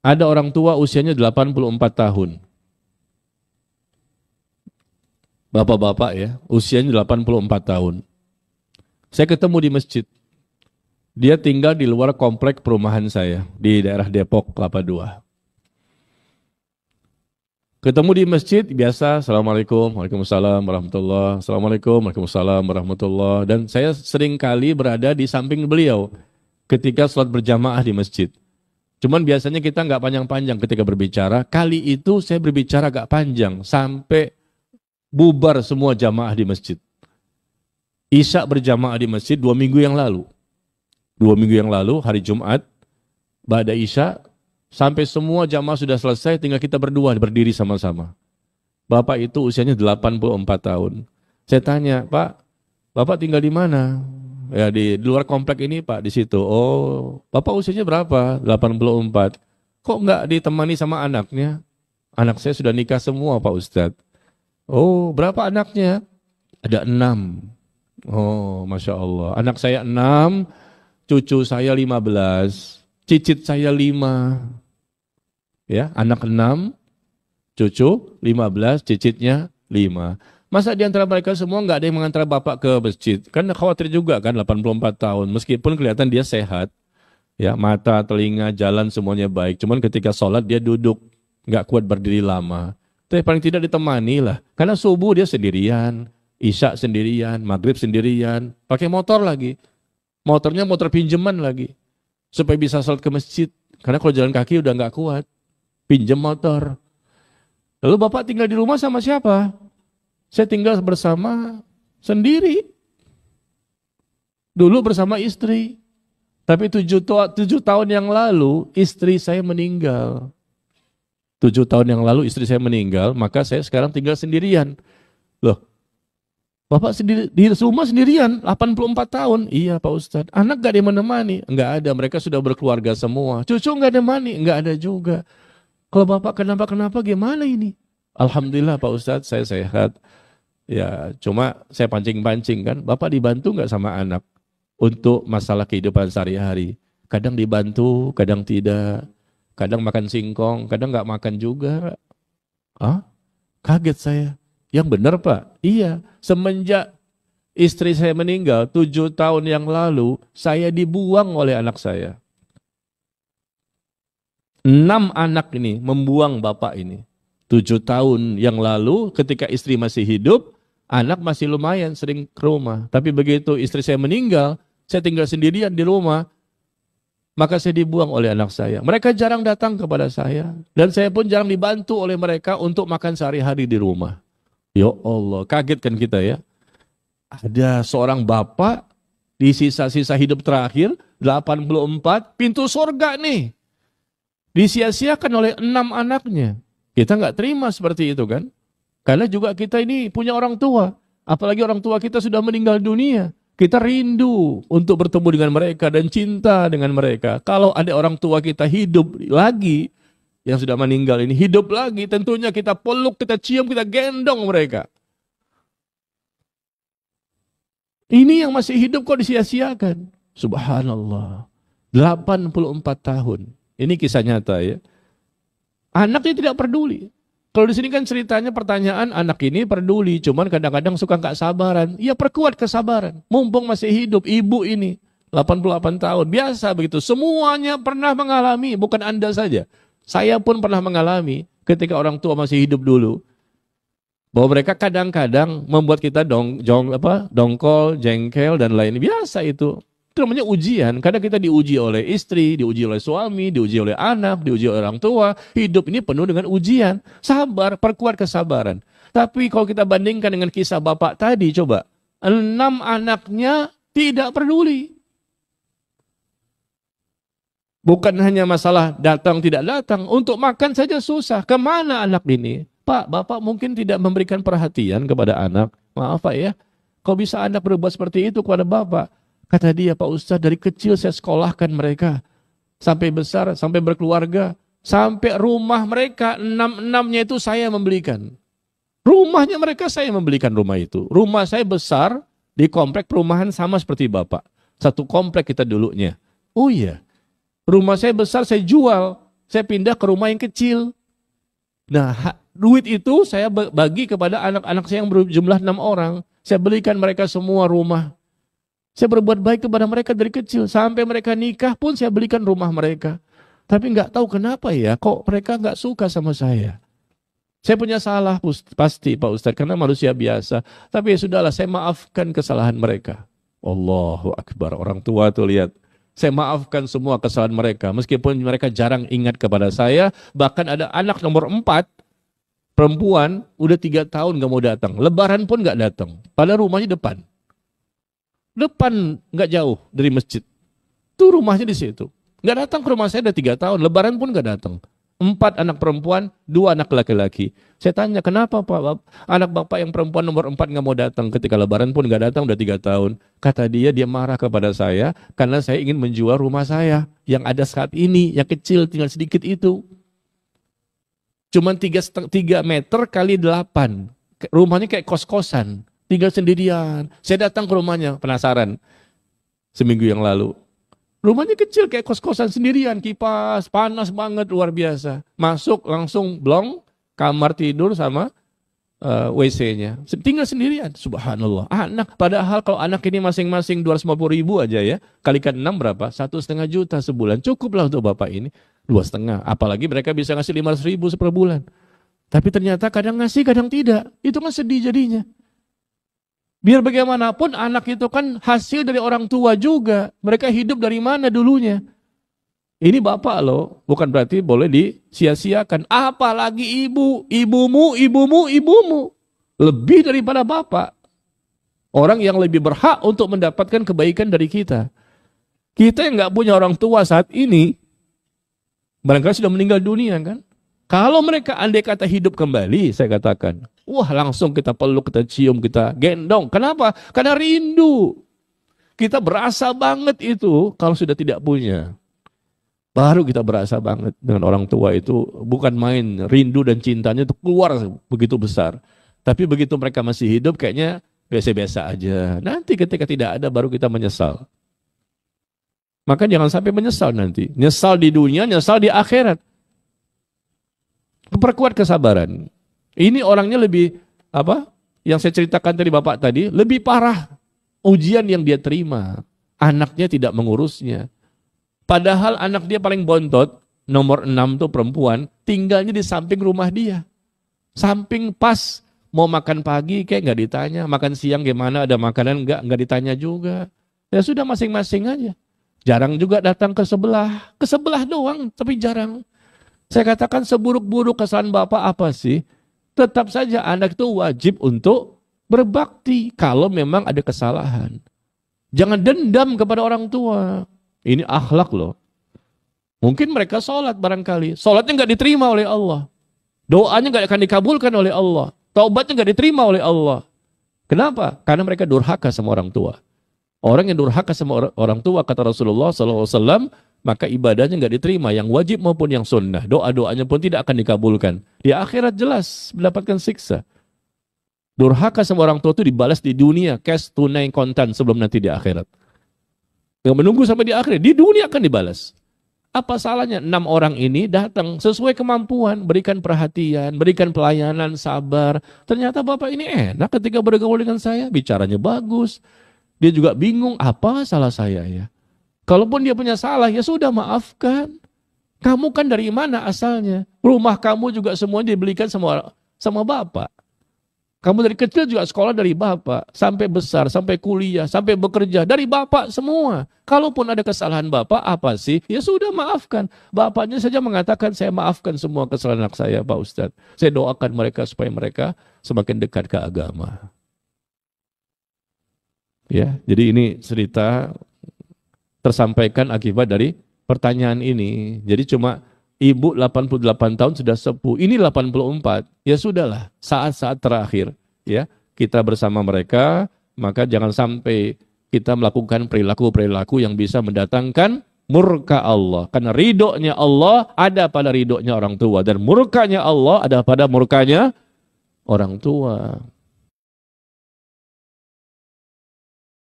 Ada orang tua usianya 84 tahun. Bapak-bapak ya, usianya 84 tahun. Saya ketemu di masjid. Dia tinggal di luar komplek perumahan saya, di daerah Depok, Kelapa II. Ketemu di masjid, biasa, Assalamualaikum, Waalaikumsalam, warahmatullahi, Assalamualaikum, Waalaikumsalam, warahmatullahi. Dan saya sering kali berada di samping beliau ketika sholat berjamaah di masjid. Cuman biasanya kita nggak panjang-panjang ketika berbicara. Kali itu saya berbicara agak panjang, sampai bubar semua jamaah di masjid. Isya berjamaah di masjid 2 minggu yang lalu. 2 minggu yang lalu, hari Jumat, ba'da Isya, sampai semua jamaah sudah selesai, tinggal kita berdua berdiri sama-sama. Bapak itu usianya 84 tahun. Saya tanya, Pak, Bapak tinggal di mana? Ya di luar komplek ini Pak, di situ. Oh, Bapak usianya berapa? 84. Kok nggak ditemani sama anaknya? Anak saya sudah nikah semua Pak Ustadz. Oh, berapa anaknya? Ada 6. Oh, Masya Allah. Anak saya 6, cucu saya 15, cicit saya 5. Ya, anak 6, cucu 15, cicitnya 5. Masa di antara mereka semua nggak ada yang mengantar bapak ke masjid? Kan khawatir juga kan, 84 tahun. Meskipun kelihatan dia sehat, ya mata, telinga, jalan semuanya baik. Cuman ketika sholat dia duduk, nggak kuat berdiri lama. Tapi paling tidak ditemani lah. Karena subuh dia sendirian, isya sendirian, maghrib sendirian, pakai motor lagi. Motornya motor pinjaman lagi. Supaya bisa sholat ke masjid. Karena kalau jalan kaki udah nggak kuat. Pinjam motor. Lalu bapak tinggal di rumah sama siapa? Saya tinggal bersama sendiri. Dulu bersama istri. Tapi 7 tahun yang lalu istri saya meninggal. 7 tahun yang lalu istri saya meninggal, maka saya sekarang tinggal sendirian. Loh, Bapak sendiri, di rumah sendirian, 84 tahun. Iya Pak Ustadz, anak gak ada yang menemani? Enggak ada, mereka sudah berkeluarga semua. Cucu gak ada mani? Enggak ada juga. Kalau Bapak kenapa gimana ini? Alhamdulillah Pak Ustadz, saya sehat. Ya, cuma saya pancing-pancing kan. Bapak dibantu gak sama anak untuk masalah kehidupan sehari-hari? Kadang dibantu, kadang tidak. Kadang makan singkong, kadang nggak makan juga. Kaget saya. Yang benar Pak? Iya. Semenjak istri saya meninggal 7 tahun yang lalu, saya dibuang oleh anak saya. 6 anak ini membuang bapak ini. 7 tahun yang lalu ketika istri masih hidup, anak masih lumayan sering ke rumah. Tapi begitu istri saya meninggal, saya tinggal sendirian di rumah. Maka saya dibuang oleh anak saya. Mereka jarang datang kepada saya. Dan saya pun jarang dibantu oleh mereka untuk makan sehari-hari di rumah. Ya Allah, kaget kan kita ya. Ada seorang bapak di sisa-sisa hidup terakhir, 84, pintu surga nih. Disia-siakan oleh 6 anaknya. Kita nggak terima seperti itu kan. Karena juga kita ini punya orang tua. Apalagi orang tua kita sudah meninggal dunia. Kita rindu untuk bertemu dengan mereka dan cinta dengan mereka. Kalau ada orang tua kita hidup lagi, yang sudah meninggal ini hidup lagi, tentunya kita peluk, kita cium, kita gendong mereka. Ini yang masih hidup kok disia-siakan. Subhanallah. 84 tahun. Ini kisah nyata ya. Anaknya tidak peduli. Kalau di sini kan ceritanya pertanyaan anak ini peduli, cuman kadang-kadang suka nggak sabaran. Ya perkuat kesabaran. Mumpung masih hidup ibu ini 88 tahun. Biasa begitu. Semuanya pernah mengalami, bukan Anda saja. Saya pun pernah mengalami ketika orang tua masih hidup dulu. Bahwa mereka kadang-kadang membuat kita dongkol, jengkel dan lain. Biasa itu. Itu namanya ujian, karena kita diuji oleh istri, diuji oleh suami, diuji oleh anak, diuji oleh orang tua. Hidup ini penuh dengan ujian. Sabar, perkuat kesabaran. Tapi kalau kita bandingkan dengan kisah bapak tadi, coba. 6 anaknya tidak peduli. Bukan hanya masalah datang tidak datang, untuk makan saja susah. Kemana anak ini? Pak, bapak mungkin tidak memberikan perhatian kepada anak. Maaf Pak ya, kalau bisa anak berbuat seperti itu kepada bapak. Kata dia, Pak Ustadz, dari kecil saya sekolahkan mereka. Sampai besar, sampai berkeluarga. Sampai rumah mereka, 6-6-nya itu saya membelikan. Rumahnya mereka saya membelikan rumah itu. Rumah saya besar, di komplek perumahan sama seperti Bapak. Satu komplek kita dulunya. Oh iya, rumah saya besar saya jual. saya pindah ke rumah yang kecil. Nah, duit itu saya bagi kepada anak-anak saya yang berjumlah 6 orang. Saya belikan mereka semua rumah. Saya berbuat baik kepada mereka dari kecil. Sampai mereka nikah pun saya belikan rumah mereka. Tapi nggak tahu kenapa ya, kok mereka nggak suka sama saya. Saya punya salah pasti Pak Ustadz, karena manusia biasa. Tapi ya sudahlah, saya maafkan kesalahan mereka. Allahu Akbar, orang tua tuh lihat. Saya maafkan semua kesalahan mereka. Meskipun mereka jarang ingat kepada saya. Bahkan ada anak nomor 4, perempuan, udah 3 tahun gak mau datang. Lebaran pun gak datang. Padahal rumahnya depan. Depan gak jauh dari masjid. Tuh rumahnya di situ. Gak datang ke rumah saya udah 3 tahun. Lebaran pun gak datang. 4 anak perempuan, 2 anak laki-laki. Saya tanya, kenapa Pak? Anak bapak yang perempuan nomor 4 gak mau datang. Ketika lebaran pun gak datang, udah 3 tahun. Kata dia marah kepada saya, karena saya ingin menjual rumah saya. Yang ada saat ini, yang kecil, tinggal sedikit itu. Cuman 3 meter kali 8. Rumahnya kayak kos-kosan. Tinggal sendirian. Saya datang ke rumahnya, penasaran. Seminggu yang lalu. Rumahnya kecil kayak kos-kosan sendirian, kipas, panas banget, luar biasa. Masuk langsung blong, kamar tidur sama WC-nya. Tinggal sendirian, subhanallah. Anak, padahal kalau anak ini masing-masing 250.000 aja ya, kalikan 6 berapa? 1,5 juta sebulan. Cukuplah untuk bapak ini, 2,5. Apalagi mereka bisa ngasih 500.000 per bulan. Tapi ternyata kadang ngasih, kadang tidak. Itu kan sedih jadinya. Biar bagaimanapun anak itu kan hasil dari orang tua juga. Mereka hidup dari mana dulunya? Ini bapak loh, bukan berarti boleh disia-siakan. Apalagi ibumu. Lebih daripada bapak. Orang yang lebih berhak untuk mendapatkan kebaikan dari kita. Kita yang nggak punya orang tua saat ini, barangkali sudah meninggal dunia kan? Kalau mereka andai kata hidup kembali, saya katakan, wah langsung kita peluk, kita cium, kita gendong. Kenapa? Karena rindu. Kita berasa banget itu kalau sudah tidak punya. Baru kita berasa banget dengan orang tua itu, bukan main, rindu dan cintanya itu keluar begitu besar. Tapi begitu mereka masih hidup kayaknya biasa-biasa aja. Nanti ketika tidak ada baru kita menyesal. Maka jangan sampai menyesal nanti. Nyesal di dunia, nyesal di akhirat. Perkuat kesabaran. Ini orangnya lebih, yang saya ceritakan dari bapak tadi, lebih parah ujian yang dia terima. Anaknya tidak mengurusnya. Padahal anak dia paling bontot, nomor 6 tuh perempuan, tinggalnya di samping rumah dia. Samping pas, mau makan pagi kayak nggak ditanya, makan siang gimana, ada makanan nggak ditanya juga. Ya sudah masing-masing aja. Jarang juga datang ke sebelah doang, tapi jarang. Saya katakan seburuk-buruk kesalahan bapak apa sih? Tetap saja anak itu wajib untuk berbakti kalau memang ada kesalahan. Jangan dendam kepada orang tua. Ini akhlak loh. Mungkin mereka sholat barangkali. Sholatnya nggak diterima oleh Allah. Doanya nggak akan dikabulkan oleh Allah. Taubatnya nggak diterima oleh Allah. Kenapa? Karena mereka durhaka sama orang tua. Orang yang durhaka sama orang tua, kata Rasulullah SAW, maka ibadahnya nggak diterima, yang wajib maupun yang sunnah. Doa-doanya pun tidak akan dikabulkan. Di akhirat jelas mendapatkan siksa. Durhaka sama orang tua itu dibalas di dunia, cash, tunai, kontan, sebelum nanti di akhirat. Nggak menunggu sampai di akhirat, di dunia akan dibalas. Apa salahnya 6 orang ini datang sesuai kemampuan, berikan perhatian, berikan pelayanan, sabar. Ternyata bapak ini enak ketika bergaul dengan saya, bicaranya bagus. Dia juga bingung, apa salah saya ya? Kalaupun dia punya salah, ya sudah maafkan. Kamu kan dari mana asalnya? Rumah kamu juga semuanya dibelikan sama bapak. Kamu dari kecil juga sekolah dari bapak. Sampai besar, sampai kuliah, sampai bekerja. Dari bapak semua. Kalaupun ada kesalahan bapak, apa sih? Ya sudah maafkan. Bapaknya saja mengatakan, saya maafkan semua kesalahan anak saya Pak Ustadz. Saya doakan mereka supaya mereka semakin dekat ke agama. Ya, jadi ini cerita tersampaikan akibat dari pertanyaan ini. Jadi cuma ibu 88 tahun sudah sepuh, ini 84. Ya sudahlah, saat-saat terakhir ya kita bersama mereka, maka jangan sampai kita melakukan perilaku-perilaku yang bisa mendatangkan murka Allah. Karena ridhonya Allah ada pada ridhonya orang tua, dan murkanya Allah ada pada murkanya orang tua.